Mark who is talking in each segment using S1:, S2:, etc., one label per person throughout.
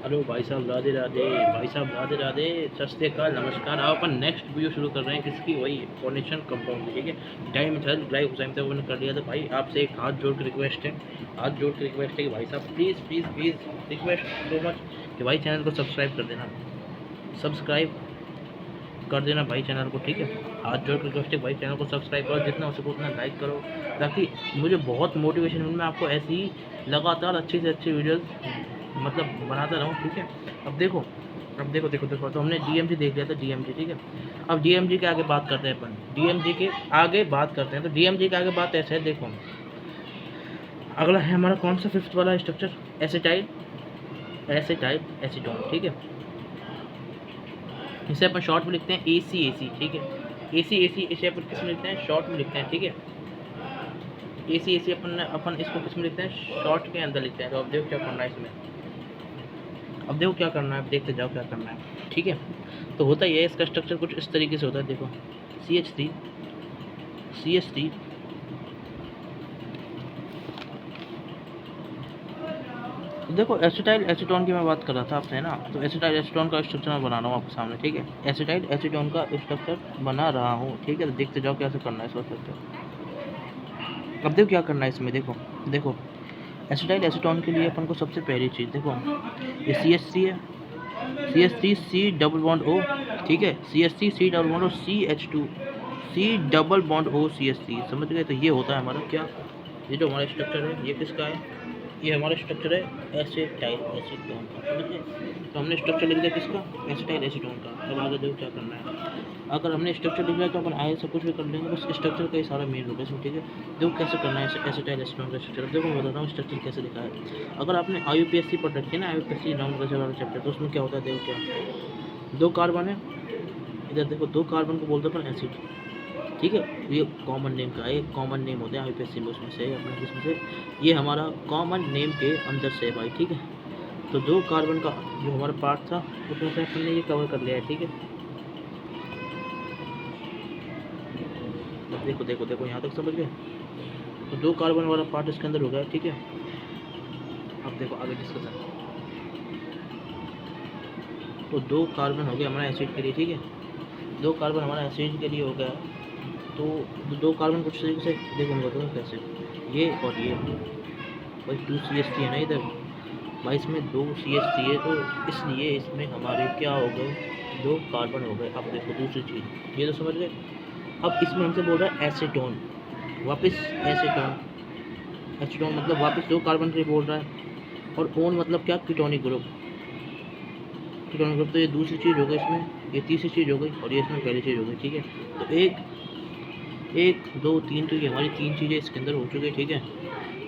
S1: Hello भाई साहब, राधे राधे। भाई साहब राधे राधे, सत श्री अकाल, नमस्कार। आप अपन नेक्स्ट वीडियो शुरू कर रहे हैं, किसकी? वही फाउंडेशन कंपाउंड की, ठीक है। टाइम मेथड लाइव टाइम तक मैंने कर लिया था भाई। आपसे एक हाथ जोड़ के रिक्वेस्ट है, हाथ जोड़ के रिक्वेस्ट है कि भाई साहब please please please request so much कि भाई चैनल को सब्सक्राइब कर देना, सब्सक्राइब कर देना भाई चैनल को, ठीक है। हाथ जोड़ के रिक्वेस्ट है भाई, चैनल को सब्सक्राइब करो, जितना हो सके उतना लाइक करो, ताकि मुझे बहुत मोटिवेशन मिले, मैं आपको ऐसी ही लगातार अच्छी से अच्छी वीडियोस मतलब बनाता रहूँ, ठीक है। अब देखो, अब देखो, तो हमने डीएमजी देख लिया था, डीएमजी, ठीक है। अब डीएमजी के आगे बात करते हैं अपन, डीएमजी के आगे बात करते हैं। तो डीएमजी के आगे बात ऐसे है, देखो अगला है हमारा कौन सा फिफ्थ वाला स्ट्रक्चर, एसिटाइल, एसीटोन, ठीक है। इसे अपन शॉर्ट में लिखते हैं ACAC, ठीक है। ACAC इसे अपन किस में लिखते हैं? शॉर्ट में लिखते हैं, ठीक है। ACAC अपन इसको किस में लिखते हैं? शॉर्ट के अंदर लिखते हैं। तो अब देखो क्या करना है इसमें, अब देखो क्या करना है, अब देखते जाओ क्या करना है, ठीक है। तो होता ही है, इसका स्ट्रक्चर कुछ इस तरीके से होता है, देखो CH3 तो देखो एसिटाइल एसीटोन की मैं बात कर रहा था आपसे, है ना। तो एसिटाइल एसीटोन का स्ट्रक्चर मैं बना रहा हूँ आपके सामने, ठीक है। एसिटाइल एसीटोन का स्ट्रक्चर बना रहा हूँ, ठीक है। तो देखते जाओ कैसे करना है इसका स्ट्रक्चर। अब देखो क्या करना है इसमें, देखो एसिटाइल एसीटोन के लिए अपन को सबसे पहली चीज़ देखो, ये CH3 है, CH3 C double bond O, ठीक है। CH3 C double bond O CH2 C double bond O CH3, समझ गए। तो ये होता है हमारा क्या, ये जो हमारा स्ट्रक्चर है ये किसका है? ये हमारा स्ट्रक्चर है एसिटाइल एसीटोन का, समझ गए। तो हमने स्ट्रक्चर लिख दिया किसका? एसिटाइल एसीटोन का। अब आगे देखो क्या करना है। अगर हमने स्ट्रक्चर लिख लिया तो अपन आगे सब कुछ भी कर लेंगे, बस स्ट्रक्चर का ही सारा मेन रोल है इसमें, ठीक है। देखो कैसे करना है एसिटाइल एसीटोन का स्ट्रक्चर। देखो मैं बताता हूँ स्ट्रक्चर कैसे लिखा है। अगर आपने IUPAC पढ़ रखी है ना, IUPAC नॉन कल्चर वाला चैप्टर, तो उसमें क्या होता है देखो क्या, दो कार्बन है इधर, देखो दो कार्बन को बोलते हैं अपन एसिड, ठीक है। ये कॉमन नेम का एक कॉमन नेम होता है IUPAC में, उसमें से अपने किसमें से, ये हमारा कॉमन नेम के अंदर से है भाई, ठीक है। तो दो कार्बन का जो हमारा पार्ट था उसमें से हमने ये कवर कर लिया है, ठीक है। देखो यहाँ तक समझ गए। तो दो कार्बन वाला पार्ट इसके अंदर हो गया, ठीक है। अब देखो आगे डिस्कशन। तो दो कार्बन हो गया हमारा एसिड के लिए, ठीक है। दो कार्बन हमारा एसिड के लिए हो गया। तो दो कार्बन कुछ तरीके से देखो, मैं बताऊँ कैसे, ये और ये भाई 2 CH3 है ना इधर भाई, इसमें 2 CH3 है, तो इसलिए इसमें हमारे क्या हो गए, दो कार्बन हो गए। अब देखो दूसरी चीज़, ये तो समझ गए। अब इसमें हमसे बोल रहा है एसीटोन, वापस एसीटोन मतलब वापस दो कार्बन के लिए बोल रहा है। और ओन मतलब क्या? कीटोनिक ग्रुप, तो ये दूसरी चीज़ हो गई इसमें, ये तीसरी चीज़ हो गई, और ये इसमें पहली चीज़ हो गई, ठीक है। तो एक दो तीन, तो ये हमारी तीन चीज़ें इसके अंदर हो चुकी है, ठीक है।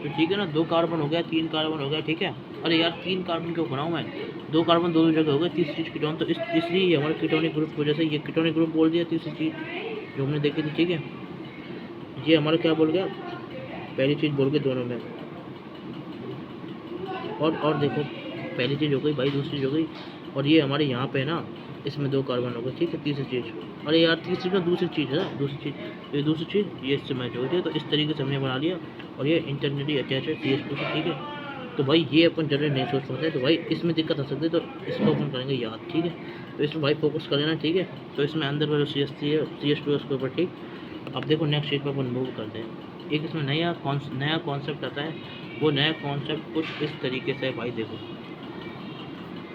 S1: तो ठीक है ना, दो कार्बन हो गया, तीन कार्बन हो गया, ठीक है। अरे यार तीन कार्बन क्यों बनाऊँ मैं, दो कार्बन दो जगह हो गए, तीसरी चीज़ कीटोन, तो इसलिए हमारे कीटोनिक ग्रुप की वजह से ये कीटोनिक ग्रुप बोल दिया, तीसरी चीज़ जो हमने देखी थी, ठीक है। ये हमारा क्या बोल गया, पहली चीज़ बोल गए दोनों में। और देखो पहली चीज़ हो गई भाई, दूसरी चीज़ हो गई, और ये हमारे यहाँ पे ना इसमें दो कार्बन हो गए, ठीक है। तीसरी चीज़, अरे यार तीसरी का दूसरी चीज़ है ना, दूसरी चीज़, ये दूसरी चीज़ ये इससे मैच हो गई, तो इस तरीके से हमने बना लिया। और ये इंटरनली अटैच है CH2 से, ठीक है। तो भाई ये अपन जनरल नहीं सोच पाते, तो भाई इसमें दिक्कत आ सकती है, तो इसको अपन करेंगे याद, ठीक है। तो इसमें भाई फोकस कर लेना, ठीक है। तो इसमें अंदर का जो CH3 है, CH2 है उसके ऊपर, ठीक। अब देखो नेक्स्ट चीज़ पर अपन मूव करते हैं। एक इसमें नया कॉन्सेप्ट आता है, वो नया कॉन्सेप्ट कुछ इस तरीके से है भाई, देखो।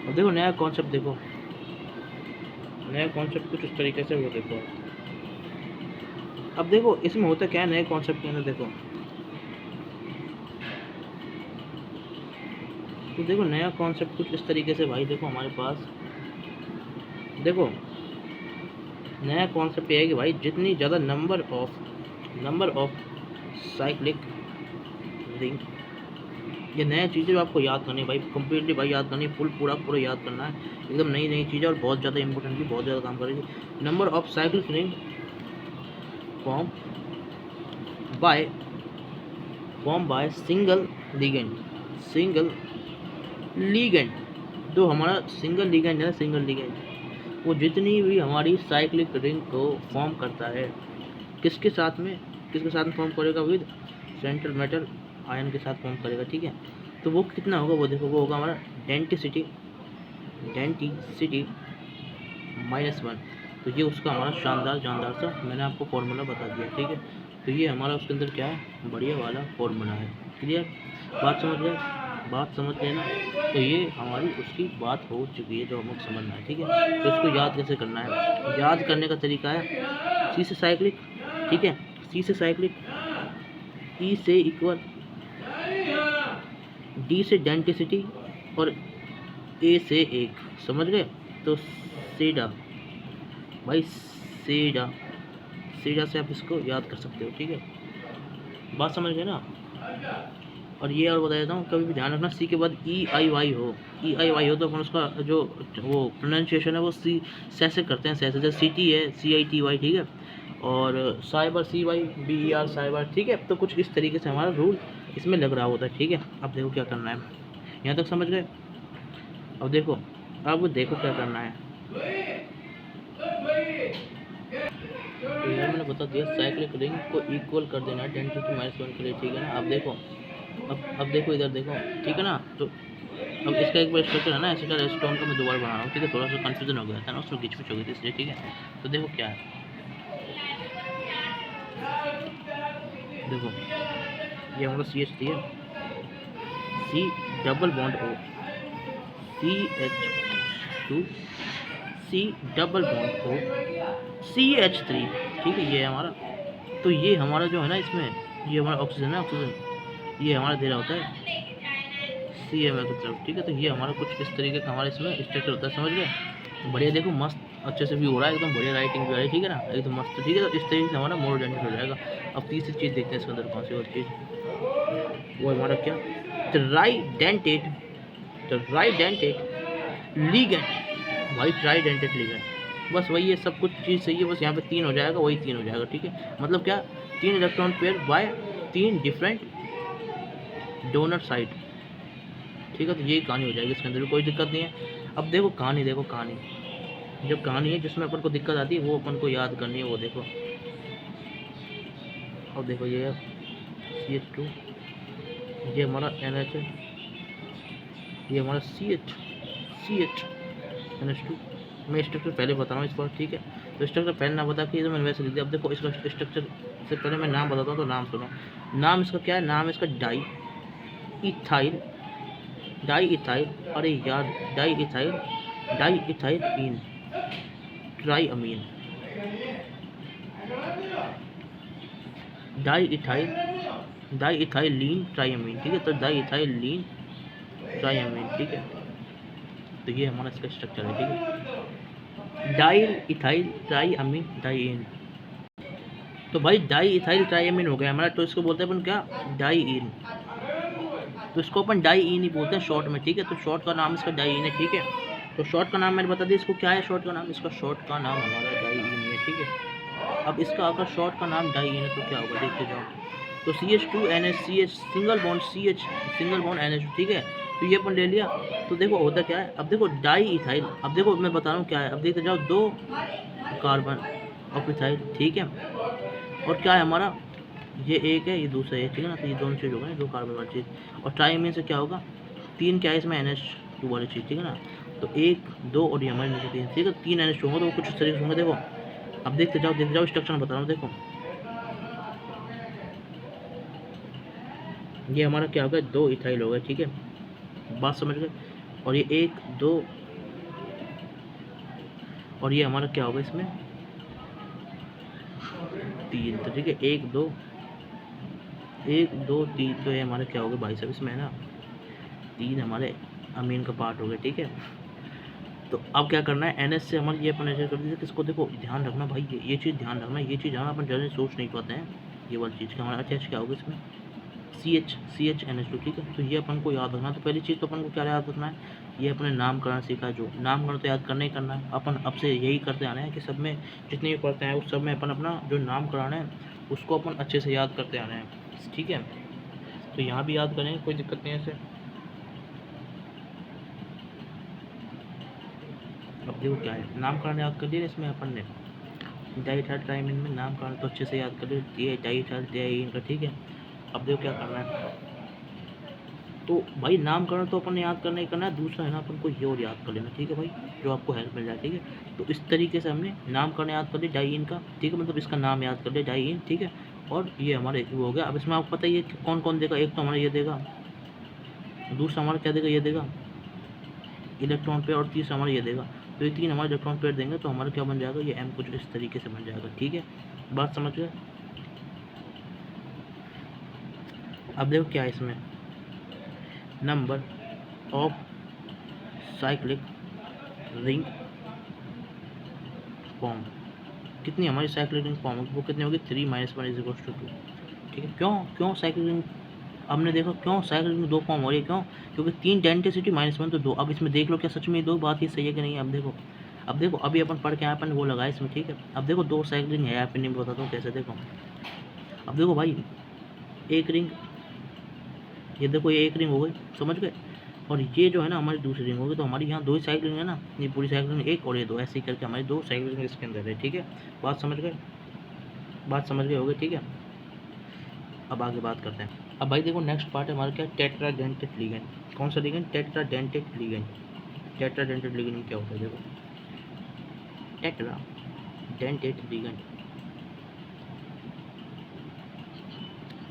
S1: अब देखो नया कॉन्सेप्ट, देखो नया कॉन्सेप्ट कुछ इस तरीके से, वो देखो। अब देखो इसमें होता क्या है नए कॉन्सेप्ट के अंदर, देखो। तो देखो नया कॉन्सेप्ट कुछ इस तरीके से भाई, देखो हमारे पास, देखो नया कॉन्सेप्ट ये है कि भाई जितनी ज़्यादा नंबर ऑफ साइक्लिक रिंग, ये नया चीज़ें जो आपको याद करनी है भाई, कम्प्लीटली भाई याद करनी है, पूरा याद करना है, एकदम नई चीज़ें, और बहुत ज़्यादा इंपॉर्टेंट भी, बहुत ज़्यादा काम करेगी। Number of cyclic ring form by single ligand. जो हमारा सिंगल लीगेंड है ना, सिंगल लीगेंड, वो जितनी भी हमारी साइक्लिक रिंग को फॉर्म करता है, किसके साथ में फॉर्म करेगा? विद सेंट्रल मेटल आयन के साथ फॉर्म करेगा, ठीक है। तो वो कितना होगा, वो देखो, वो होगा हमारा डेंसिटी डेंसिटी -1। तो ये उसका हमारा शानदार जानदार सा मैंने आपको फॉर्मूला बता दिया, ठीक है। तो ये हमारा उसके अंदर क्या है, बढ़िया वाला फॉर्मूला है। क्लियर, बात समझ गए, बात समझ गए ना। तो ये हमारी उसकी बात हो चुकी है जो हमें समझना है, ठीक है। तो इसको याद कैसे करना है, याद करने का तरीका है सी से साइक्लिक, ठीक है, सी से साइक्लिक, ई से इक्वल, डी से डेंसिटी और ए से एक, समझ गए। तो सीधा भाई, सीधा सीधा से आप इसको याद कर सकते हो, ठीक है, बात समझ गए ना। और ये और बता देता हूँ, कभी भी ध्यान रखना सी के बाद ई आई वाई हो, ई आई वाई हो तो अपन उसका जो वो प्रोनाउंसिएशन है वो सी से करते हैं, से जैसे सी टी है, सी आई टी वाई, ठीक है। और cyber C Y B E R cyber, ठीक है। तो कुछ इस तरीके से हमारा रूल इसमें लग रहा होता है, ठीक है। अब देखो क्या करना है, यहाँ तक समझ गए। अब देखो क्या करना है। तो यार मैंने बता दिया, साइक्लिक रिंग को इक्वल कर देना है डेंसिटी -1 के लिए, ठीक है ना। अब देखो, अब देखो इधर देखो, ठीक है ना। तो अब इसका एक बार स्ट्रक्चर है ना एसिटल एसीटोन का, मैं दोबारा बना रहा हूँ, ठीक है। थोड़ा सा कंफ्यूजन हो गया था ना, उसमें घिच पिच हो गई थी इसलिए, ठीक है। तो देखो क्या है, देखो ये हमारा CH3 है, C double bond O, CH2, C double bond O, CH3, ठीक है। ये हमारा, तो ये हमारा जो है ना इसमें, ये हमारा ऑक्सीजन है, ऑक्सीजन ये हमारा दे रहा होता है CMA की तरफ, ठीक है। तो ये हमारा कुछ इस तरीके का हमारा इसमें स्ट्रक्चर होता है, समझ गए। बढ़िया, देखो मस्त अच्छे से भी हो रहा है, एकदम बढ़िया राइटिंग भी आ रही है, ठीक है ना, एकदम मस्त, ठीक है। तो इस तरीके से हमारा मोर जनरेट हो जाएगा। अब तीसरी चीज़ देखते हैं इसके अंदर कौन सी और चीज़, वो हमारा क्या, ट्राइडेंटेट लिगेंड, भाई ट्राइडेंटेट लिगेंड, बस वही है, सब कुछ चीज़ सही है, बस यहाँ पे 3 हो जाएगा, वही 3 हो जाएगा, ठीक है। मतलब क्या, 3 electron pair bye 3 different donor side, ठीक है। तो यही कहानी हो जाएगी, इसके अंदर भी कोई दिक्कत नहीं है। अब देखो कहानी, देखो कहानी, जब कहानी है जिसमें अपन को दिक्कत आती है वो अपन को याद करनी है, वो देखो। अब देखो ये CH2, ये हमारा NH है, ये हमारा CH NH2। मैं स्ट्रक्चर पहले बता रहा हूँ इस पर, ठीक है। तो स्ट्रक्चर पहले ना बता के तो मैंने वैसे लिख दिया। अब देखो इसका स्ट्रक्चर से पहले मैं नाम बताता हूँ, तो नाम सुनो। नाम इसका क्या है, नाम इसका डाई इथाइल, अरे यार डाई इथाइल इन ट्राईअमीन, डाई इथाइलीन ट्राईअमीन, ठीक है। तो डाई इथाइलीन ट्राईअमीन, ठीक है। तो ये हमारा इसका स्ट्रक्चर है, ठीक है। डाई इथाइल ट्राईअमीन डाईइन, तो भाई डाई इथाइल ट्राईअमीन हो गया हमारा। तो इसको बोलते हैं अपन क्या, डाईइन। तो इसको अपन डाईइन ही बोलते हैं शॉर्ट में, ठीक है। तो शॉर्ट का नाम इसका डाईइन है, ठीक है। तो शॉर्ट का नाम मैंने बता दिया, इसको क्या है शॉर्ट का नाम, इसका शॉर्ट का नाम हमारा डाईइन है, ठीक है। अब इसका अगर शॉर्ट का नाम डाईइन है तो क्या होगा, देखते जाओ। तो CH2NH single bond CH single bond NH, ठीक है। तो ये अपन ले लिया। तो देखो होता क्या है, अब देखो डाई इथाइल, अब देखो मैं बता रहा हूँ क्या है, अब देखते जाओ, 2 कार्बन ऑफ इथाइल, ठीक है। और क्या है हमारा, ये एक है, ये दूसरा है, ठीक है ना। तो ये दोनों चीज़ हो गए, 2 कार्बन वाली चीज़। और ट्राईमीन से क्या होगा, 3 क्या है इसमें NH2 वाली चीज़, ठीक है ना। तो 1 2 और ये हमारे नीचे 3, ठीक है। 3 NH2 होंगे तो वो कुछ इस तरीके से होंगे, देखो। अब देखते जाओ स्ट्रक्चर बता रहा हूँ, देखो ये हमारा क्या हो गया, 2 इथाइल हो गए, ठीक है, बात समझ गए। और ये 1 2 और ये हमारा क्या होगा इसमें 3, तो ठीक है, 1 2 3, तो ये हमारे क्या हो गए भाई साहब, इसमें है ना 3 हमारे अमीन का पार्ट हो गया, ठीक है। तो अब क्या करना है, NH से हमारे ये अपन ऐसे कर दीजिए, किसको देखो ध्यान रखना भाई, ये चीज़ ध्यान रखना, ये चीज़ हाँ अपन जल्दी सोच नहीं पाते हैं, ये वाली चीज़ का हमारा अटैच क्या होगा इसमें CH NH2, ठीक है। तो ये अपन को याद रखना। तो पहली चीज़ तो अपन को क्या याद रखना है, ये अपने नामकरण सीखा, जो नामकरण तो याद करना ही करना है, अपन अब से यही करते आना है कि सब में जितने भी पढ़ते हैं उस सब में अपन अपना जो नामकरण है उसको अपन अच्छे से याद करते आना है, ठीक है। तो यहाँ भी याद करें, कोई दिक्कत नहीं है ऐसे। अब देखो क्या है, नामकरण याद कर दिया इसमें अपन ने, डाइथाइल ट्राईमीन में नामकरण तो अच्छे से याद कर लिया, ये डाइथाइल ट्राईमीन का, ठीक है। अब देखो क्या करना है, तो भाई नामकरण तो अपन ने याद करना ही करना है, दूसरा है ना अपन को ये और याद कर लेना, ठीक है भाई, जो आपको हेल्प मिल जाए, ठीक है। तो इस तरीके से हमने नामकरण याद कर लिया डाइइन का, ठीक है, मतलब इसका नाम याद कर लिया डाइइन, ठीक है। और ये हमारे वो हो गया। अब इसमें आपको पता ही है कि कौन कौन देगा, एक तो हमारा ये देगा, दूसरा हमारा क्या देगा, ये देगा इलेक्ट्रॉन पेयर, और तीसरा हमारा ये देगा। तो ये 3 हमारे इलेक्ट्रॉन पेयर देंगे तो हमारा क्या बन जाएगा, ये m कुछ इस तरीके से बन जाएगा, ठीक है। बात समझ गए। अब देखो क्या है इसमें, number of cyclic ring form, कितनी हमारी साइक्लिक रिंग फॉर्म होगी, वो कितनी होगी 3 - 1 = 2, ठीक है। क्यों क्यों साइक्लिक रिंग, हमने देखा क्यों साइक्लिक रिंग 2 फॉर्म हो रही है, क्यों, क्योंकि 3 डेंसिटी -1 तो 2। अब इसमें देख लो क्या सच में 2 बात ही सही है कि नहीं है। अब देखो अभी अपन पढ़ के आए, अपन वो लगाए इसमें, ठीक है। अब देखो 2 साइक्लिक रिंग है, अपन नहीं बताता हूँ कैसे, देखो। अब देखो भाई एक रिंग, ये देखो ये एक रिंग हो गई, समझ गए, और ये जो है ना हमारी दूसरी रिंग होगी। तो हमारी यहाँ 2 ही साइकिल रिंग है ना, ये पूरी साइकिल रिंग एक और ये 2, ऐसे ही करके हमारी 2 साइकिल रिंग इसके अंदर है, ठीक है। बात समझ गए, बात समझ गए होगे, ठीक है। अब आगे बात करते हैं। अब भाई देखो नेक्स्ट पार्ट है हमारा क्या, टेट्राडेंटेट लिगेंड। कौन सा ligand, tetradentate ligand. Tetradentate ligand क्या होता है, देखो टेट्राडेंटेट लिगेंड,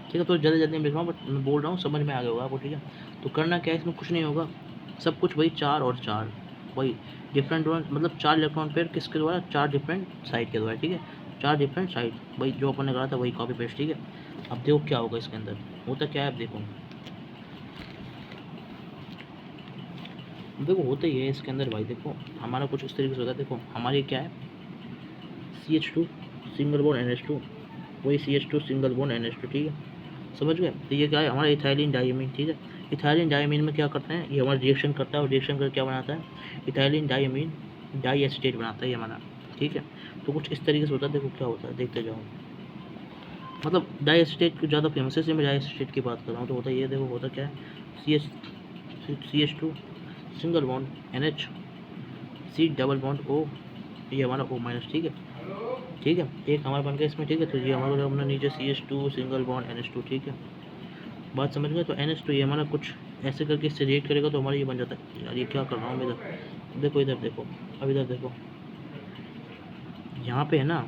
S1: ठीक है। तो जल्दी जल्दी में लिख रहा हूँ, बट मैं बोल रहा हूँ समझ में आ गया होगा आपको, ठीक है। तो करना क्या है, इसमें कुछ नहीं होगा, सब कुछ वही 4 और 4, वही डिफरेंट मतलब 4 इलेक्ट्रॉन पेयर किसके द्वारा, 4 डिफरेंट साइड के द्वारा, ठीक है। 4 डिफरेंट साइड, वही जो अपन ने करा था वही कॉपी पेस्ट, ठीक है। अब देखो क्या होगा इसके अंदर, होता क्या है, अब देखो देखो होता ही है इसके अंदर भाई। देखो हमारा कुछ इस तरीके से होता है, देखो हमारी क्या है, CH2 सिंगल बॉन्ड NH2, वही CH2 सिंगल बॉन्ड NH2, ठीक है, समझ गए। तो ये क्या है हमारा इथाइलिन डाइमीन, ठीक है। इथाइलिन डाइमीन में क्या करते हैं, ये हमारा रिएक्शन करता है, और रिएक्शन कर क्या बनाता है, इथाइलिन डाइमीन डाई एसीटेट बनाता है ये हमारा, ठीक है। तो कुछ इस तरीके से होता है, देखो क्या होता है, देखते जाओ। मतलब डाई एसीटेट को ज़्यादा फेमस है, इसलिए मैं डाई एसीटेट की बात कर रहा हूँ। तो होता है ये, देखो होता क्या है, CH2 single bond NH, C double bond O, ये हमारा O-, ठीक है, ठीक है। एक हमारा बन गया इसमें, ठीक है। तो ये हमारा हमने नीचे CH2 सिंगल बॉन्ड NH2, ठीक है। बात समझ गए। तो NH2 ये हमारा कुछ ऐसे करके इससे रिएक्ट करेगा तो हमारा ये बन जाता है। यार ये क्या कर रहा हूँ मैं, इधर देखो, इधर देखो, अब इधर देखो, यहाँ पे है ना,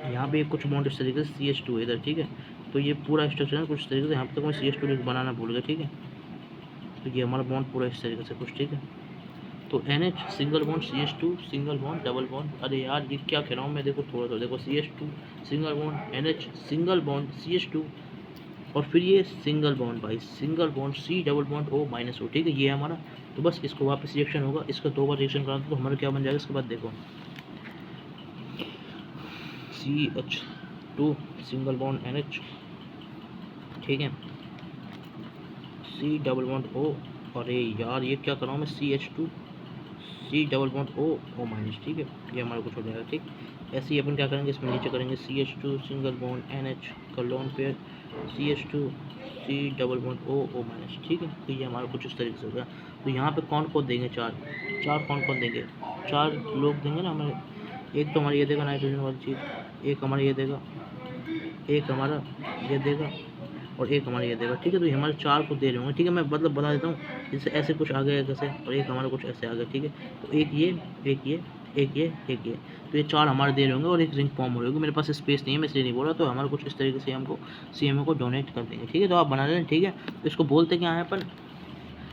S1: यहाँ पे कुछ बॉन्ड इस तरीके से CH2 इधर, ठीक है। तो ये पूरा स्ट्रक्चर है कुछ इस तरीके से, यहाँ पे तक मैं CH2 बनाना भूल गया, ठीक है। तो ये हमारा बॉन्ड पूरा इस तरीके से कुछ, ठीक है। तो NH single bond CH2 single bond double bond, अरे यार ये क्या कह रहा हूँ मैं, देखो थोड़ा सा देखो, CH2 single bond NH single bond CH2, और फिर ये सिंगल बॉन्ड भाई, single bond C double bond O-O, ठीक है। ये हमारा, तो बस इसको वापस रिएक्शन होगा, इसका 2 बार रिएक्शन कराते तो हमारा क्या बन जाएगा। इसके बाद देखो CH2 सिंगल बॉन्ड NH, ठीक है, C डबल बॉन्ड O, अरे यार ये क्या कर रहा हूँ मैं, CH2 C double bond O-O-, ठीक है। ये हमारा कुछ हो जाएगा, ठीक। ऐसे ही अपन क्या करेंगे, इसमें नीचे करेंगे CH2 सिंगल बॉन्ड NH का lone pair CH2 C double bond O-O-, ठीक है। तो ये हमारा कुछ इस तरीके से हो गया। तो यहाँ पे कौन कौन देंगे, 4 कौन कौन देंगे, 4 लोग देंगे ना हमें। एक तो हमारा ये देगा नाइट्रोजन वाली चीज़, एक हमारा ये देगा, एक हमारा ये देगा, और एक हमारा ये देगा, ठीक है। तो ये हमारे 4 को दे रहे होंगे, ठीक है। मैं मतलब बता देता हूँ, जैसे ऐसे कुछ आ गया जैसे, और एक हमारा कुछ ऐसे आ गया, ठीक है। तो एक ये, एक ये, एक ये, एक ये, तो ये 4 हमारे दे रहे होंगे, और एक रिंग फॉर्म हो रही होगी। मेरे पास स्पेस नहीं है, मैं इसलिए नहीं बोल रहा। तो हमारा कुछ इस तरीके से हमको CMO को डोनेट कर देंगे, ठीक है। तो आप बना लें, ठीक है। तो इसको बोलते क्या है अपन,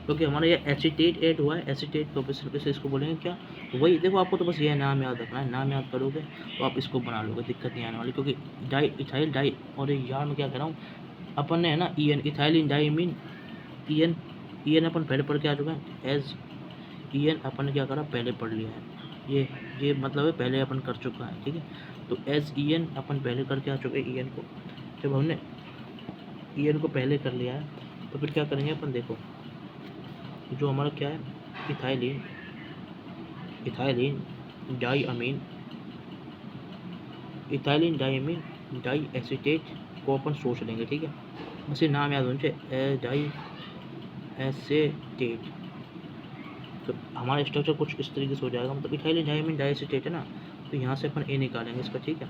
S1: क्योंकि हमारा ये एसीटेट ऐड हुआ है, एसीटेट तो इस तरीके से इसको बोलेंगे क्या, तो वही देखो आपको तो बस ये नाम याद रखना है, नाम याद करोगे तो आप इसको बना लोगे, दिक्कत नहीं आने वाली। क्योंकि डाई इथाइल डाई, और यार मैं क्या कह रहा हूँ, अपन ने है ना इथाइलिन डाइमीन EN अपन पहले पढ़ के आ चुके हैं। एज EN अपन ने क्या करा, पहले पढ़ लिया है, ये मतलब है पहले अपन कर चुका है, ठीक है। तो एज EN अपन पहले करके आ चुके हैं EN को। जब हमने EN को पहले कर लिया है तो फिर क्या करेंगे अपन, देखो जो हमारा क्या है, इथाइलिन डाइअमीन, इथाइलिन डाइअमीन डाई एसीटेट को अपन सोच लेंगे, ठीक है। मुझे नाम याद होना चाहिए, डाई एसीटेट। तो हमारा स्ट्रक्चर कुछ इस तरीके से हो जाएगा, मतलब इथाइलिन डाइअमीन डाई एसीटेट है ना। तो यहाँ से अपन A निकालेंगे इसका, ठीक है।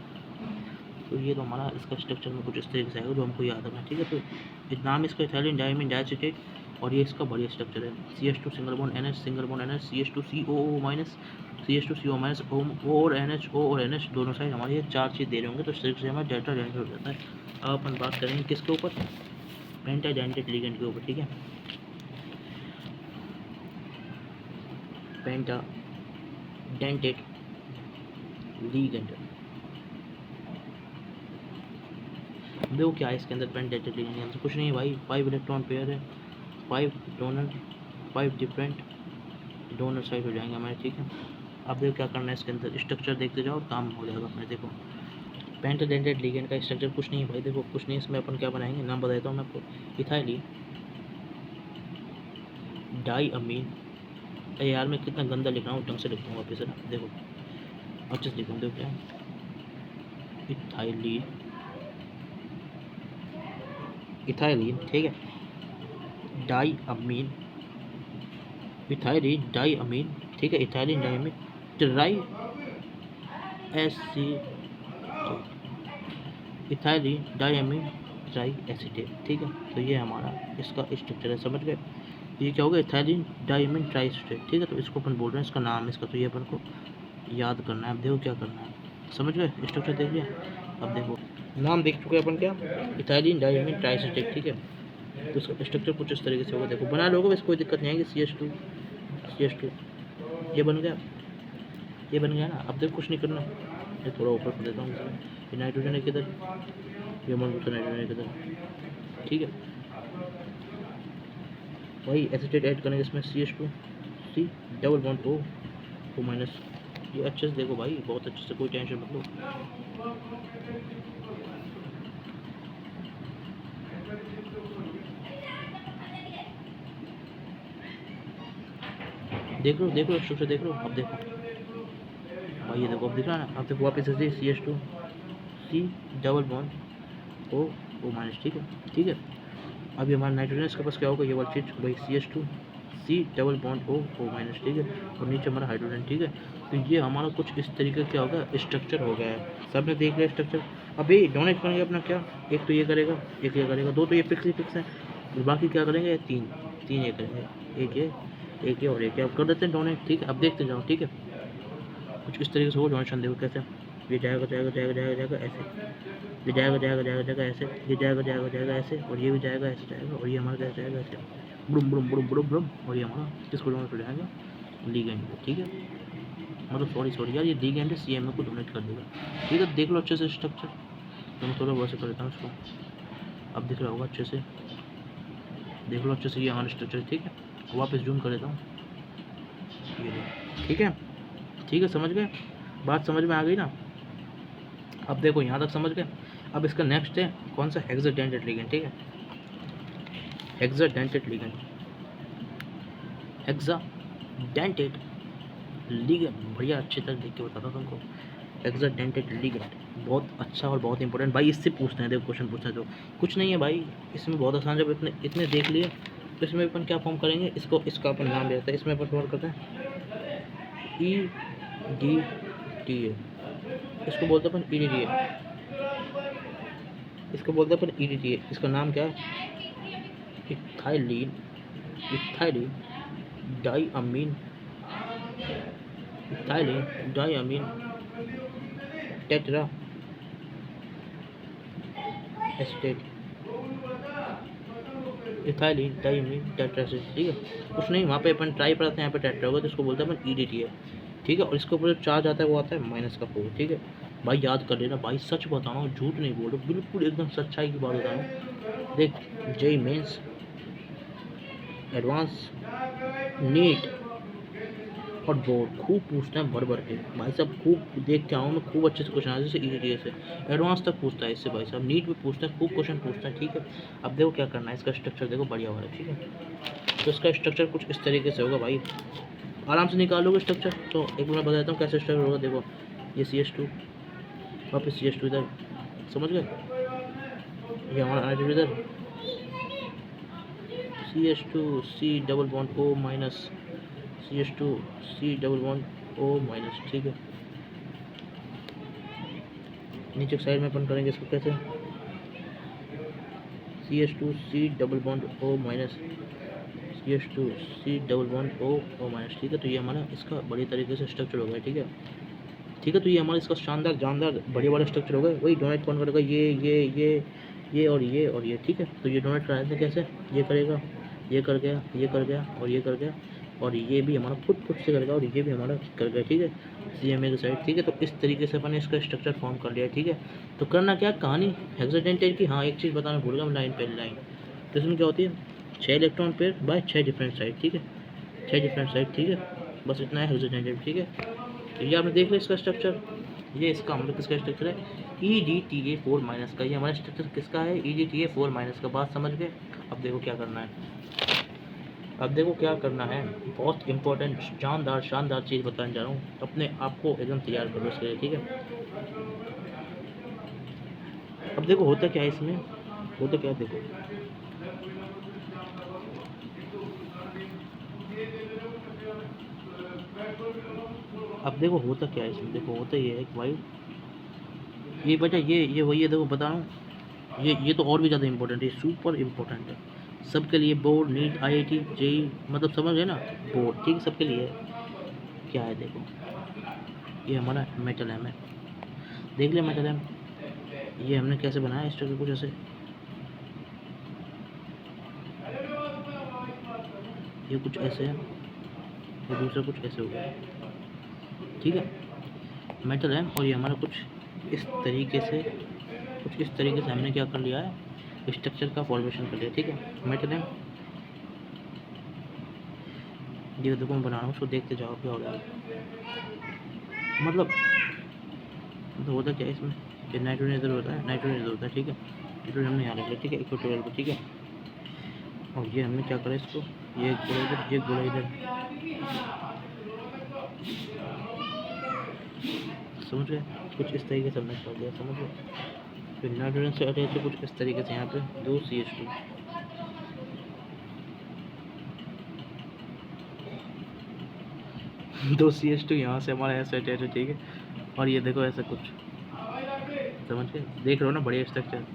S1: तो ये तो हमारा इसका स्ट्रक्चर में कुछ इस तरीके से आएगा जो हमको याद रखना है, ठीक है। तो नाम इसका इथाइलिन डायमीन डाइएसिटेट और ये इसका बढ़िया स्ट्रक्चर है। CH2 single bond NH single bond NH CH2 COO minus CH2 CO minus O और NH O और NH दोनों साइड हमारे ये 4 चीज़ दे रहे होंगे, तो इस तरीके से हमारा डेल्टा डेंटेट हो जाता है। अब अपन बात करेंगे किसके ऊपर, पेंटा डेंटेट लिगेंड के ऊपर, ठीक है। पेंटा डेंटेट लिगेंड, देखो क्या है इसके अंदर पेंटा डेंटेट लिगेंड के अंदर, कुछ नहीं है भाई, 5 इलेक्ट्रॉन पेयर है, 5 डोनर, 5 डिफरेंट डोनर साइड हो जाएंगे हमारे, ठीक है। अब देखो क्या करना है इसके अंदर, स्ट्रक्चर देखते जाओ काम हो जाएगा अपने। देखो पेंटाडेंटेट लिगेंड का स्ट्रक्चर कुछ नहीं है भाई, देखो कुछ नहीं, इसमें अपन क्या बनाएंगे, नाम बताता हूँ मैं आपको, इथाइलिन डाई अमीन, यार मैं कितना गंदा लिख रहा हूँ, ढंग से लिखता हूँ वापस से ना, देखो अच्छे से लिखूँ, देखो क्या है, इथाइलिन इथाइलिन, ठीक है, diamine, ethylene diamine, ठीक है, ethylene diamine tri acid, ethylene diamine triacetate, ठीक है। तो ये हमारा इसका स्ट्रक्चर है, समझ गए। ये क्या होगा, इथाइलिन डाइअमीन ट्राई एसिटेट, ठीक है। तो इसको अपन बोल रहे हैं, इसका नाम इसका, तो ये अपन को याद करना है। अब देखो क्या करना है, समझ गए, स्ट्रक्चर देख लिया। अब देखो नाम देख चुके अपन क्या, इथाइलिन डाइअमीन ट्राई एसिटेट, ठीक है। तो इसका स्ट्रक्चर कुछ इस तरीके से होगा, देखो बना लोगे बस, कोई दिक्कत नहीं आएगी। CH2 ये बन गया, ये बन गया ना। अब देखो कुछ नहीं करना, ये थोड़ा ऊपर कर देता हूँ, ये नाइट्रोजन है किधर, ये मजबूत नाइट्रोजन है किधर, ठीक है। वही एसिटेट ऐड करेंगे इसमें, CH2 C double bond O minus, ये अच्छे से देखो भाई, बहुत अच्छे से, कोई टेंशन मत लो। देख लो स्ट्रक्चर देख लो, अब देखो भाई, ये देखो अब दिख रहा है ना, अब देखो वापस से CH2 C double bond O minus, ठीक है, ठीक है। अभी हमारा नाइट्रोजन इसके पास क्या होगा, ये वाली चीज भाई, CH2 C double bond O minus, ठीक है, और नीचे हमारा हाइड्रोजन, ठीक है। तो ये हमारा कुछ इस तरीके क्या होगा, स्ट्रक्चर हो गया है, सबने देख लिया स्ट्रक्चर। अभी डोनेट करेंगे अपना क्या, एक तो ये करेगा, एक ये करेगा, दो तो ये फिक्स है, और बाकी क्या करेंगे, तीन ये करेंगे, एक ये और एक ये, अब कर देते हैं डोनेट, ठीक है। अब देखते जाओ, ठीक है, कुछ इस तरीके से हो डोनेशन, देखो कैसे, ये जाएगा ऐसे, ये जाएगा ऐसे, ये जाएगा ऐसे, और ये भी जाएगा ऐसे जाएगा, और ये हमारा कैसे जाएगा ऐसे, बुड़ुम बुड़ुम बुड़ुम बुड़ुम बुड़ुम, और ये हमारा किसको डोनेट हो जाएगा, लिगेंड को, ठीक है। मतलब सॉरी यार, ये लिगेंड है, CMA को डोनेट कर देगा, ठीक है। देख लो अच्छे से स्ट्रक्चर, तो मैं थोड़ा वैसे कर देता हूँ इसको, अब दिख रहा होगा अच्छे से, देख लो अच्छे से, ये हमारा स्ट्रक्चर, ठीक है। वापस जूम कर देता हूँ, ये ठीक है, समझ गए, बात समझ में आ गई ना। अब देखो यहाँ तक समझ गए। अब इसका नेक्स्ट है कौन सा, हेक्साडेंटेट लिगेंड, ठीक है, हेक्साडेंटेट लिगेंड, हेक्साडेंटेट लिगेंड, बढ़िया अच्छी तरह देख के बताता हूँ तुमको। हेक्साडेंटेट लिगेंड बहुत अच्छा और बहुत इंपॉर्टेंट भाई, इससे पूछते हैं, देखो क्वेश्चन पूछते हैं तो कुछ नहीं है भाई, इसमें बहुत आसान, जब इतने देख लिए तो इसमें अपन क्या फॉर्म करेंगे, इसका अपन नाम देते हैं, इसमें अपन फॉर्म करते हैं EDTA, इसको बोलते हैं अपन EDTA, इसका नाम क्या है, ethylene diamine tetra acetate, ethylene diamine tetra acetate, ठीक है। कुछ नहीं, वहाँ पे अपन ट्राई पर आते हैं, यहाँ पे टेट्रा होगा, तो इसको बोलते हैं अपन EDTA, ठीक है। और इसके ऊपर जो चार्ज आता है वो आता है -4, ठीक है भाई, याद कर लेना भाई, सच बता रहा हूँ, झूठ नहीं बोल रहा, बिल्कुल एकदम सच्चाई की बात बता रहा हूँ। देख, JEE मेंस, एडवांस, नीट और बोर्ड खूब पूछते हैं भर के भाई साहब, खूब देख के आओ मैं, खूब अच्छे से क्वेश्चन आते हैं, जैसे EDTA से एडवांस तक पूछता है, इससे भाई साहब नीट भी पूछते हैं, खूब क्वेश्चन पूछते हैं, ठीक है। अब देखो क्या करना है, इसका स्ट्रक्चर देखो बढ़िया वाला, ठीक है। तो इसका स्ट्रक्चर कुछ इस तरीके से होगा भाई, आराम से निकालोगे स्ट्रक्चर। तो एक बार मैं बताता हूँ कैसे स्ट्रक्चर होगा, देखो ये CH2, वापस CH2 इधर, समझ गए, ये हमारा नाइट्रोजन इधर, CH2 C double bond O minus, CH2 C double bond O minus, ठीक है। नीचे साइड में अपन करेंगे इसको कैसे, CH2 C double bond O minus, CH2 C double bond O minus, ठीक है। तो ये हमारा इसका बड़ी तरीके से स्ट्रक्चर हो गया, ठीक है, ठीक है। तो ये हमारा इसका शानदार जानदार बड़े वाला स्ट्रक्चर हो गया। वही डोनेट कौन करेगा, ये और ये, ठीक है। तो ये डोनेट कराते हैं कैसे, ये करेगा, ये कर गया, ये कर गया और ये कर गया, और ये भी हमारा खुद से करेगा और ये भी हमारा कर गया, ठीक है, CMA की साइड, ठीक है। तो इस तरीके से अपन ने इसका स्ट्रक्चर फॉर्म कर लिया, ठीक है। तो करना क्या कहानी हेक्साडेंटाइन की, हाँ एक चीज़ बताना भूल गया मैं, लाइन पहली लाइन, तो इसमें क्या होती है 6 electron pair bye 6 different side, ठीक है, 6 डिफरेंट साइड, ठीक है। बस इतना है हेक्साडेंटाइन, ठीक है। तो ये आपने देख लिया इसका स्ट्रक्चर, ये इसका हम लोग किसका स्ट्रक्चर है, EDTA4 माइनस का, ये हमारा स्ट्रक्चर किसका है, EDTA4 माइनस का। बात समझ गए। अब देखो क्या करना है, अब देखो क्या करना है, बहुत इंपॉर्टेंट जानदार शानदार चीज़ बताने जा रहा हूँ, अपने आप को एकदम तैयार करो इसके लिए, ठीक है। अब देखो होता क्या है इसमें, होता क्या है देखो, अब देखो होता क्या है इसमें, देखो होता ये है कि भाई ये बेटा ये वही है, देखो बता रहा हूँ, ये तो और भी ज़्यादा इंपॉर्टेंट है, सुपर इम्पोर्टेंट है सबके लिए, बोर्ड नीट IIT JEE, मतलब समझ गए ना, बोर्ड, ठीक, सबके लिए क्या है देखो, ये हमारा मेटल एम है, देख लिया मेटल एम, ये हमने कैसे बनाया स्ट्रक्चर कुछ ऐसे, ये कुछ ऐसे है, ये दूसरा कुछ ऐसे हो गया, ठीक है, मेटल एम। और ये हमारा कुछ इस तरीके से हमने क्या कर लिया है, स्ट्रक्चर का फॉर्मेशन कर लिया, ठीक है, मेटल एम। ये देखो मैं बना रहा हूँ, उसको देखते जाओ क्या हो रहा है, मतलब होता क्या है इसमें, ये नाइट्रोजन इधर होता है, नाइट्रोजन इधर होता है, ठीक है, नाइट्रोजन हमने यहाँ रख लिया, ठीक है, इक्वेटोरियल पर, ठीक है। और ये हमने क्या करा इसको, ये गोला इधर, ये गोला इधर, समझ गए, कुछ इस तरीके से हमने कर दिया, समझ गए। फिर नाइट्रोजन से अटैच है कुछ इस तरीके से, यहाँ पे 2 CH2, दो CH2 यहाँ से हमारा ऐसे अटैच है, ठीक है। और ये देखो ऐसा कुछ, समझ के देख रहे हो ना, बढ़िया स्ट्रक्चर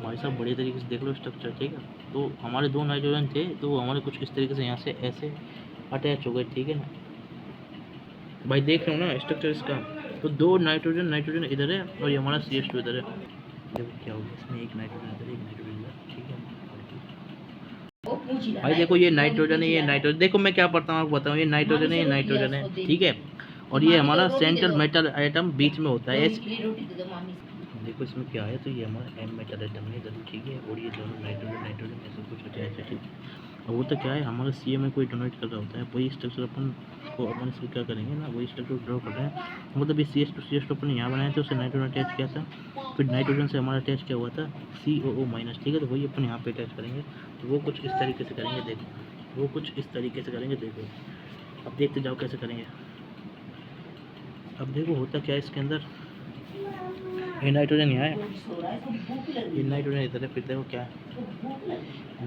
S1: भाई साहब, बढ़िया तरीके से देख लो स्ट्रक्चर, ठीक है। तो हमारे 2 नाइट्रोजन थे, तो हमारे कुछ इस तरीके से यहाँ से ऐसे अटैच हो गए, ठीक है ना भाई, देख रहे हो ना स्ट्रक्चर इसका। तो 2 नाइट्रोजन इधर है और ये हमारा CH2 इधर है, देखो क्या होगा इसमें, एक नाइट्रोजन इधर, एक नाइट्रोजन इधर, ठीक है भाई। देखो ये नाइट्रोजन है, ये नाइट्रोजन, देखो मैं क्या पढ़ता हूँ आपको बताऊँ, ये नाइट्रोजन है, ये नाइट्रोजन है, ठीक है। और ये हमारा सेंट्रल मेटल आइटम बीच में होता है, देखो इसमें क्या है, तो ये हमारा M मेटल आइटम है इधर, ठीक है। और ये दोनों नाइट्रोजन ऐसा कुछ अटैच है, ठीक है। और वो तो क्या है, हमारा CA में कोई डोनेट कर रहा होता है, वही स्ट्रक्चर अपन इसको क्या करेंगे ना, वही स्ट्रक्चर ड्रॉ कर रहे हैं, मतलब ये CH2 अपन यहाँ बनाए थे, उससे नाइट्रोजन अटैच किया था, फिर नाइट्रोजन से हमारा अटैच क्या हुआ था COO माइनस, ठीक है। तो वही अपन यहाँ पे अटैच करेंगे, तो वो कुछ इस तरीके से करेंगे, देखो वो कुछ इस तरीके से करेंगे, देखो अब देखते जाओ कैसे करेंगे। अब देखो होता क्या है इसके अंदर, ये नाइट्रोजन यहाँ है, ये नाइट्रोजन इधर है, फिर देखो क्या है,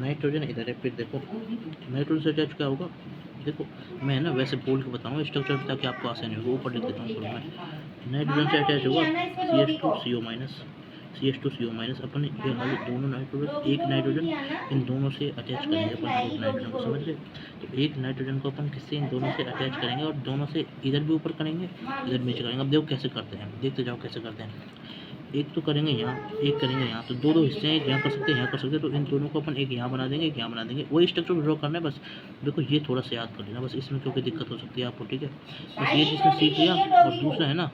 S1: नाइट्रोजन इधर है, फिर देखो नाइट्रोजन से अटैच क्या होगा, देखो मैं ना वैसे बोल के बताऊँगा स्ट्रक्चर, ताकि आपको आसानी होगी, ऊपर लिख देता हूँ शुरू में, नाइट्रोजन से अटैच होगा CH2CO माइनस, अपन ये वाले दोनों नाइट्रोजन, एक नाइट्रोजन इन दोनों से अटैच करेंगे अपन, एक नाइट्रोजन को, समझ रहे। तो एक नाइट्रोजन को अपन किससे, इन दोनों से अटैच करेंगे, और दोनों से इधर भी ऊपर करेंगे, इधर नीचे करेंगे। अब देखो कैसे करते हैं, देखते जाओ कैसे करते हैं, एक तो करेंगे यहाँ, एक करेंगे यहाँ, तो 2 हिस्से हैं, यहाँ कर सकते हैं, यहाँ कर सकते हैं, तो इन दोनों को अपन एक यहाँ बना देंगे, एक यहाँ बना देंगे, वही स्ट्रक्चर ड्रॉ करना है बस। देखो ये थोड़ा सा याद कर लेना बस, इसमें क्योंकि दिक्कत हो सकती है आपको, ठीक है। बस ये जिसने सीख लिया, और दूसरा है ना,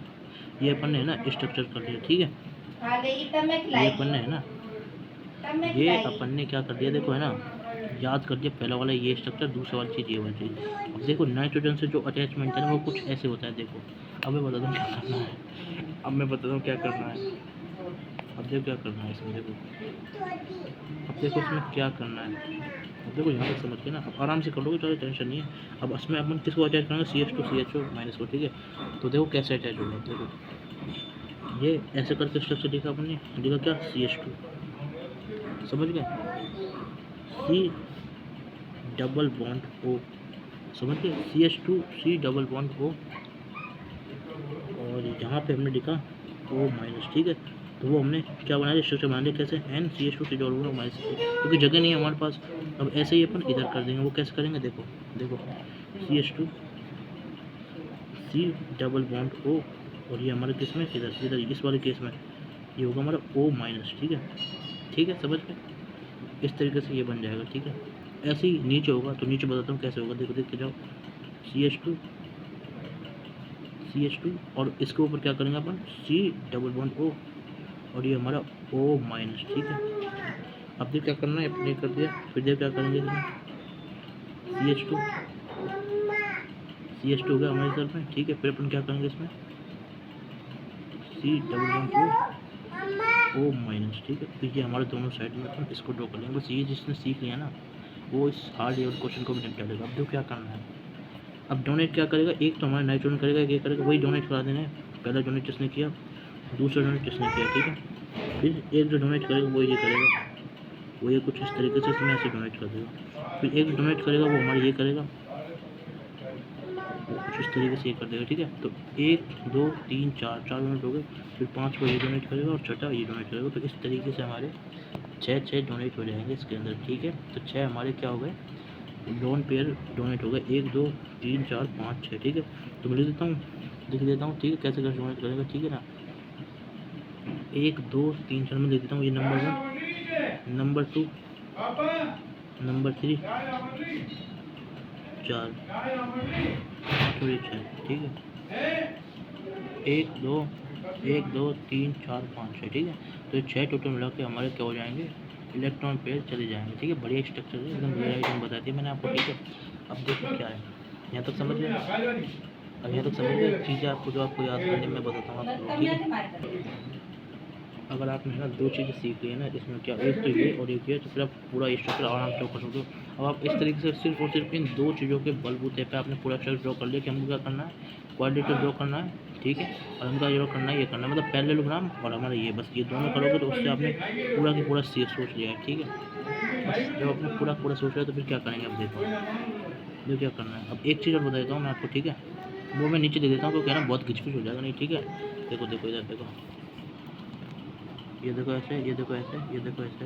S1: ये अपन ने है ना स्ट्रक्चर कर लिया, ठीक है, ये अपन ने है ना, ये अपन ने क्या कर दिया, देखो है ना, याद कर दिया, पहला वाला ये स्ट्रक्चर, दूसरा वाली चीज़ ये वाली चीज़। अब देखो नाइट्रोजन से जो अटैचमेंट है ना, वो कुछ ऐसे होता है, देखो अब मैं बताता हूँ क्या करना है, अब मैं बताता हूँ क्या करना है, अब देखो क्या करना है इसमें, देखो अब देखो इसमें क्या करना है, अब देखो यहाँ तक समझ के ना, अब आराम से कर लोगे, ज़्यादा टेंशन नहीं है। अब इसमें अपन किसको अटैच करेंगे, CH2 CHO माइनस को, ठीक है। तो देखो कैसे अटैच होगा, देखो ये ऐसे करके स्ट्रक्चर लिखा अपन ने, लिखा क्या CH2, समझ गए, C डबल बॉन्ड O, समझ गए, CH2 C double bond O, और यहाँ पे हमने लिखा ओ माइनस, ठीक है। तो वो हमने क्या बनाया, स्ट्रक्चर बना लिया, कैसे, NCH2 माइनस, क्योंकि जगह नहीं है हमारे पास। अब ऐसे ही अपन इधर कर देंगे, वो कैसे करेंगे, देखो देखो, CH2 C double bond O, और ये हमारे किस में, इधर इधर इस वाले केस में ये होगा हमारा O माइनस, ठीक है, ठीक है, समझ गए। इस तरीके से ये बन जाएगा, ठीक है। ऐसे ही नीचे होगा, तो नीचे बताता हूँ कैसे होगा, देखो देखते जाओ, CH2 और इसके ऊपर क्या करेंगे अपन, C डबल बॉन्ड O, और ये हमारा O माइनस, ठीक है। अब देखो क्या करना है, अपने कर दिया, फिर देखो क्या करेंगे इसमें, CH2 हो गया हमारे सर में, ठीक है। फिर अपन क्या करेंगे इसमें, C double bond O minus, ठीक है। तो ये हमारे दोनों साइड में अपन इसको ड्रॉ कर लेंगे, बस ये जिसने सीख लिया ना वो इस हार्ड लेवल क्वेश्चन को भी निपटा लेगा। अब देखो क्या करना है, अब डोनेट क्या करेगा, एक तो हमारा नाइट्रोजन करेगा, एक करेगा, वही डोनेट करा देना है। पहला डोनेट जिसने किया, दूसरा डोनेट जिसने किया, ठीक है। फिर एक जो डोनेट करेगा वो ये करेगा, वो ये कुछ इस तरीके से इसमें ऐसे डोनेट कर देगा। फिर एक डोनेट करेगा वो हमारा ये करेगा, वो कुछ इस तरीके से ये कर देगा, ठीक है। तो 1 2 3 4 डोनेट हो गए। फिर 5 ये डोनेट करेगा और छठा ये डोनेट करेगा। तो इस तरीके से हमारे 6 डोनेट हो जाएंगे इसके अंदर, ठीक है। तो 6 हमारे क्या हो गए, लोन पेयर डोनेट हो गए, 1 2 3 4 5 6, ठीक है। तो मैं लिख देता हूँ, ठीक है, कैसे कैसे डोनेट करेगा, ठीक है ना। 1 2 3 4 में लिख देता हूँ, ये नंबर 1, नंबर 2, नंबर 3 4 5 और 6, ठीक है। 1 2 3 4 5 6, ठीक है। तो ये 6 टोटल मिला के हमारे क्या हो जाएंगे, इलेक्ट्रॉन पेयर चले जाएंगे, ठीक है। बढ़िया स्ट्रक्चर है एकदम, बढ़िया आइटम बता दिया मैंने आपको, ठीक है। अब देखो क्या है, यहाँ तक समझ गए, अब यहाँ तक समझ गए चीज़ें आपको, जो आपको याद करने में बताता हूँ आपको, ठीक है। अगर आपने ना 2 चीज़ें सीख ली है ना इसमें, क्या, एक तो ये और एक ये, तो फिर आप पूरा स्ट्रक्चर आराम से ड्रॉ कर सकते हो। अब आप इस तरीके से सिर्फ और सिर्फ इन 2 चीज़ों के बलबूते पे आपने पूरा स्ट्रक्चर ड्रॉ कर लिया कि हमको क्या करना है, क्वाड्रेटिक ड्रॉ करना है, ठीक है। और हमको जो करना है ये करना है, मतलब पैरेललोग्राम और हमारा ये, बस ये दोनों करोगे तो उससे आपने पूरा की पूरा सोच लिया है, ठीक है। बस जब आपने पूरा सोच लिया तो फिर क्या करेंगे, अब देखो क्या करना है। अब एक चीज़ और बता देता हूँ मैं आपको, ठीक है, वो मैं नीचे दे देता हूँ क्योंकि ना बहुत घिचपिच हो जाएगा नहीं, ठीक है। देखो देखो इधर देखो, ये देखो ऐसे, ये देखो ऐसे, ये देखो ऐसे।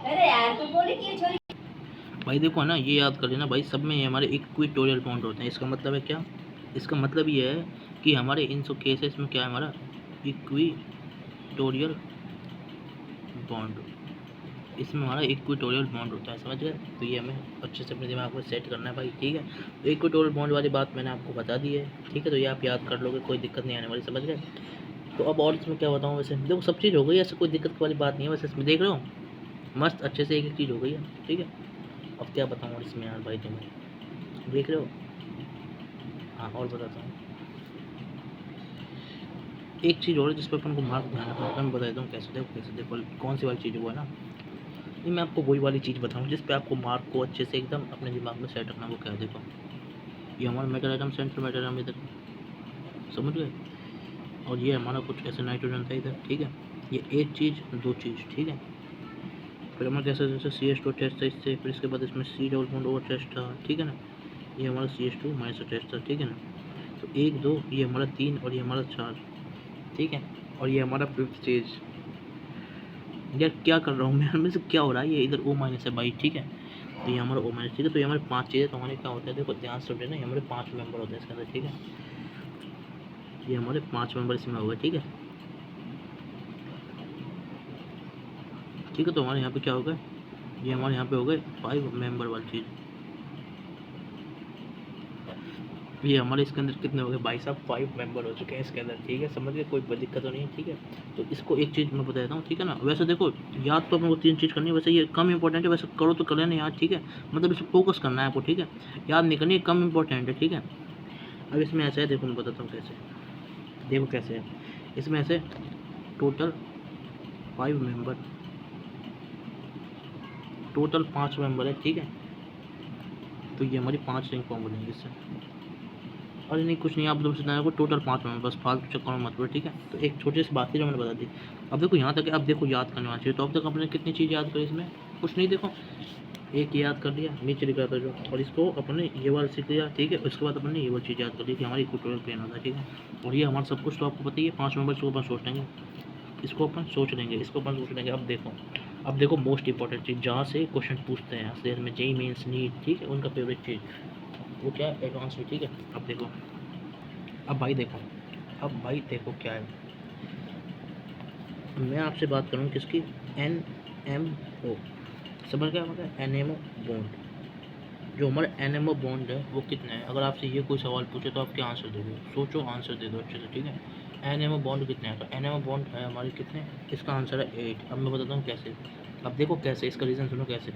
S1: अरे यार तू बोले कि छोरी भाई, देखो ना, ये याद कर लेना भाई, सब में ये हमारे इक्विटोरियल बॉन्ड होते हैं। इसका मतलब है क्या, इसका मतलब ये है कि हमारे इन सब केसेस में क्या है, हमारा इक्विटोरियल बॉन्ड, इसमें हमारा इक्विटोरियल बॉन्ड होता है, समझ गए। तो ये हमें अच्छे से अपने दिमाग में सेट करना है भाई, ठीक है। तो इक्विटोरियल बॉन्ड वाली बात मैंने आपको बता दी है, ठीक है। तो ये आप याद कर लोगे, कोई दिक्कत नहीं आने वाली, समझ गए। तो अब और इसमें क्या बताऊँ, वैसे देखो सब चीज़ हो गई, ऐसे कोई दिक्कत वाली बात नहीं है। वैसे इसमें देख रहे हो मस्त अच्छे से एक एक चीज़ हो गई है, ठीक है। अब क्या बताऊँ और इसमें यार भाई, तुम्हें देख रहे हो, हाँ और बताता हूँ एक चीज़ और जिस पर अपन को मार्क ध्यान रखना है, मैं बता देता हूँ कैसे देखो कौन सी वाली चीज़ हुआ है ना, ये मैं आपको वही वाली चीज़ बताऊँ जिस पे आपको मार्क को अच्छे से एकदम अपने दिमाग में सेट रखना। वो क्या है, देखो ये हमारा metal atom, centre metal atom इधर, समझ गए। और ये हमारा कुछ ऐसे नाइट्रोजन था इधर, ठीक है। ये एक चीज़ 2 चीज़, ठीक है। फिर हमारा जैसे जैसे CH2 टेस्ट था इससे, फिर इसके बाद इसमें C double bond O test था, ठीक है ना। ये हमारा CH2 माइनस टेस्ट था, ठीक है ना। तो 1 2 ये हमारा 3 और ये हमारा 4, ठीक है। और ये हमारा 5th स्टेज। यार क्या कर रहा हूँ मैं, में से क्या हो रहा है, ये इधर O माइनस है भाई, ठीक है। तो ये हमारा O माइनस, ठीक है। तो ये हमारे 5 चीज़ें, तो हमारे क्या होता है, देखो ध्यान से समझना, ये हमारे 5 मेंबर होते हैं इसके अंदर, ठीक है। ये हमारे 5 मेंबर इसमें हो गए, ठीक है, ठीक है। तो हमारे यहाँ पे क्या हो गया, ये हमारे यहाँ पे हो गए 5 मेंबर वाली चीज़। ये हमारे इसके अंदर कितने हो गए भाई साहब, 5 मेंबर हो चुके हैं इसके अंदर, ठीक है। समझ गए, कोई दिक्कत तो नहीं है, ठीक है। तो इसको एक चीज़ मैं बता देता हूँ, ठीक है ना। वैसे देखो याद तो अपने को 3 चीज़ करनी है, वैसे ये कम इंपॉर्टेंट है, वैसे करो तो कर लेना याद, ठीक है। मतलब इसे फोकस करना है आपको, ठीक है, याद नहीं करनी है, कम इंपॉर्टेंट है, ठीक है। अब इसमें ऐसा है, देखो मैं बताता हूँ कैसे, देखो कैसे है इसमें, ऐसे टोटल 5 मेंबर, टोटल 5 मेंबर है, ठीक है। तो ये हमारी 5 रिंग फॉर्म बनेंगे इससे। अरे नहीं कुछ नहीं, आप लोग को टोटल 5 मेंबर, बस फालतू चक्कर में मत पड़ो, ठीक है। तो एक छोटी सी बात थी जो मैंने बता दी। अब देखो यहाँ तक, अब देखो याद करने वाला चाहिए। तो अब तक अपने कितनी चीज़ याद करी इसमें, कुछ नहीं। देखो एक याद कर लिया, नीचे लिखा था जो, और इसको अपन ने ये वाला सीख लिया, ठीक है। उसके बाद अपन ने ये वाली चीज़ याद कर ली कि हमारी इक्वेटोरियल प्लेन होता है, ठीक है। और ये हमारा सब कुछ तो आपको पता ही है, 5 मेंबर्स को अपन सोच लेंगे, इसको अपन सोच लेंगे, इसको अपन सोच लेंगे। अब देखो मोस्ट इंपॉर्टेंट चीज़ जहाँ से क्वेश्चन पूछते हैं असलियत में, जेईई मेंस, नीट, ठीक है, उनका फेवरेट चीज़ वो क्या है, एडवांस में, ठीक है। अब देखो, अब भाई देखो क्या है, मैं आपसे बात करूँ किसकी, NMO, समझ गया मतलब NMO बॉन्ड। जो हमारे NMO बॉन्ड है वो कितने हैं, अगर आपसे ये कोई सवाल पूछे तो आप क्या आंसर दोगे, सोचो, आंसर दे दो अच्छे से, ठीक है। NMO बॉन्ड कितने हैं, तो NMO बॉन्ड है हमारे कितने, इसका आंसर है 8। अब मैं बताता हूँ कैसे। अब देखो कैसे, इसका रीज़न सुनो कैसे।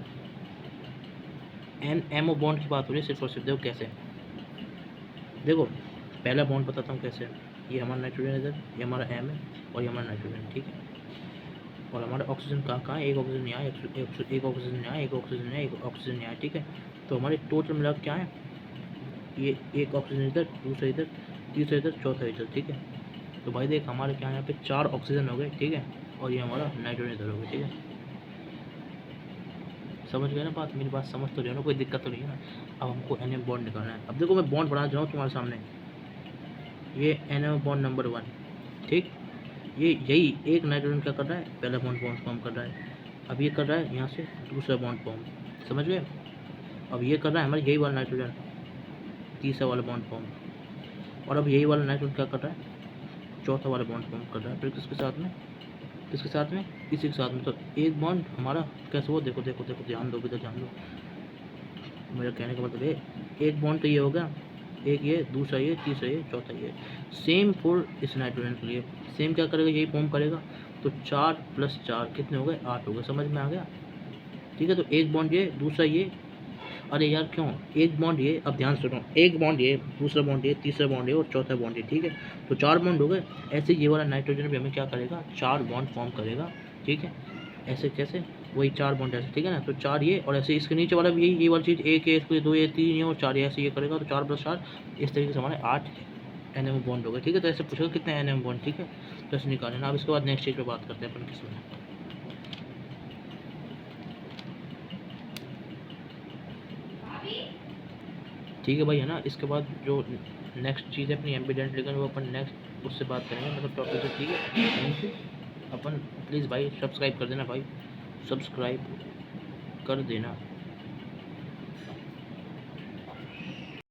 S1: NMO बॉन्ड की बात हो रही है सिर्फ और सिर्फ, देखो कैसे। देखो पहला बॉन्ड बताता हूँ कैसे। ये हमारा नाइट्रोजन इधर, ये हमारा M है, और ये हमारा नाइट्रोजन, ठीक है। और हमारा ऑक्सीजन कहाँ है, एक ऑक्सीजन यहाँ, एक ऑक्सीजन यहाँ, एक ऑक्सीजन यहाँ, एक ऑक्सीजन यहाँ, ठीक है। तो हमारे टोटल मिला क्या है, ये एक ऑक्सीजन इधर, दूसरा इधर, तीसरा इधर, चौथा इधर, ठीक है। तो भाई देख हमारे क्या यहाँ पे 4 ऑक्सीजन हो गए, ठीक है। और ये हमारा नाइट्रोजन इधर हो गया, ठीक है। समझ गए ना बात, मेरी बात समझ तो रहे हो ना, कोई दिक्कत तो नहीं है ना। अब हमको NM बॉन्ड निकालना है। अब देखो मैं बॉन्ड बढ़ा जाऊँ तुम्हारे सामने, ये NM बॉन्ड नंबर 1, ठीक। ये यही एक नाइट्रोजन क्या कर रहा है, पहला बॉन्ड फॉर्म कर रहा है। अब ये कर रहा है यहाँ से दूसरा बॉन्ड फॉर्म, समझ गए। अब ये कर रहा है हमारा यही वाला नाइट्रोजन, तीसरा वाला बॉन्ड फॉर्म। और अब यही वाला नाइट्रोजन क्या कर रहा है, चौथा वाला बॉन्ड फॉर्म कर रहा है। फिर किसके साथ में, किसके साथ में, इसी के साथ में। तो एक बॉन्ड हमारा कैसे हो, देखो देखो देखो, ध्यान दो, इधर ध्यान दो। मेरा कहने का मतलब है, एक बॉन्ड तो ये हो गया, एक ये, दूसरा ये, तीसरा ये, चौथा ये। सेम फॉर इस नाइट्रोजन के लिए, सेम क्या करेगा, यही फॉर्म करेगा। तो 4 + 4 कितने हो गए, 8 हो गए, समझ में आ गया, ठीक है। तो एक बॉन्ड ये, दूसरा ये, अरे यार क्यों, एक बॉन्ड ये, अब ध्यान सुनो, एक बॉन्ड ये, दूसरा बॉन्ड ये, तीसरा बॉन्ड ये, और चौथा बॉन्ड ये, ठीक है। तो 4 बॉन्ड हो गए। ऐसे ये वाला नाइट्रोजन भी हमें क्या करेगा, 4 बॉन्ड फॉर्म करेगा, ठीक है। ऐसे कैसे, वही 4 बॉन्ड ऐसे, ठीक है ना। तो 4 ये, और ऐसे इसके नीचे वाला भी यही, ये वाली चीज़, एक है, इसको 2 ये, 3 ये, और 4 ये, ऐसे ये करेगा। तो 4 + 4 इस तरीके से हमारे 8 NM बॉन्ड हो गए, ठीक है। तो ऐसे पूछेगा कितने NM बॉन्ड, ठीक है। तो ऐसे निकालना। अब इसके बाद नेक्स्ट चीज़ पे बात करते हैं अपन किसमें, ठीक है भाई, है ना। इसके बाद जो नेक्स्ट चीज़ है अपनी एम्बिडेंट, लेकिन वो अपन नेक्स्ट उससे बात करेंगे, मतलब टॉपिक से, ठीक है। Thank you. अपन प्लीज़ भाई सब्सक्राइब कर देना भाई, सब्सक्राइब कर देना।